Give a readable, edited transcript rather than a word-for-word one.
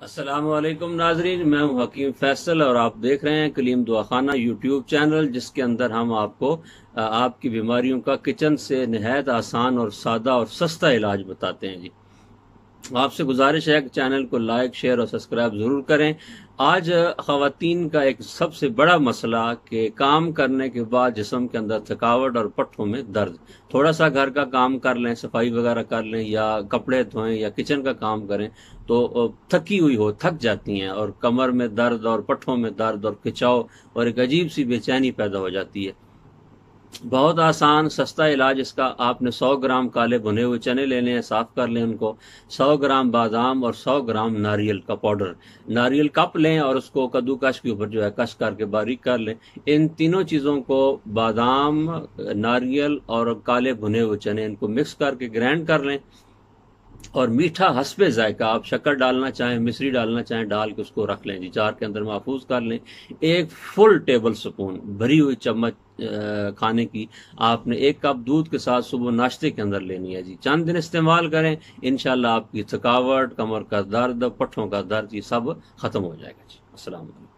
अस्सलाम वालेकुम नाजरीन, मैं हूं हकीम फैसल और आप देख रहे हैं कलीम दुआखाना यूट्यूब चैनल, जिसके अंदर हम आपको आपकी बीमारियों का किचन से निहायत आसान और सादा और सस्ता इलाज बताते हैं जी। आपसे गुजारिश है कि चैनल को लाइक, शेयर और सब्सक्राइब जरूर करें। आज ख़वातीन का एक सबसे बड़ा मसला कि काम करने के बाद जिस्म के अंदर थकावट और पट्ठों में दर्द। थोड़ा सा घर का काम कर लें, सफाई वगैरह कर लें या कपड़े धोएं या किचन का काम करें तो थकी हुई हो, थक जाती हैं और कमर में दर्द और पट्ठों में दर्द और खिंचाव और एक अजीब सी बेचैनी पैदा हो जाती है। बहुत आसान सस्ता इलाज इसका। आपने 100 ग्राम काले भुने हुए चने लेने हैं, साफ कर लें उनको। 100 ग्राम बादाम और 100 ग्राम नारियल का पाउडर, नारियल कप लें और उसको कद्दूकश के ऊपर जो है कश करके बारीक कर लें। इन तीनों चीज़ों को, बादाम, नारियल और काले भुने हुए चने, इनको मिक्स करके ग्राइंड कर लें और मीठा हस्बे जायका, आप शक्कर डालना चाहें, मिश्री डालना चाहें, डाल के उसको रख लें जी। जार के अंदर महफूज कर लें। एक फुल टेबल स्पून भरी हुई चम्मच खाने की आपने 1 कप दूध के साथ सुबह नाश्ते के अंदर लेनी है जी। चंद दिन इस्तेमाल करें, इंशाल्लाह आपकी थकावट, कमर का दर्द, पट्ठों का दर्द, ये सब खत्म हो जाएगा जी। अस्सलाम वालेकुम।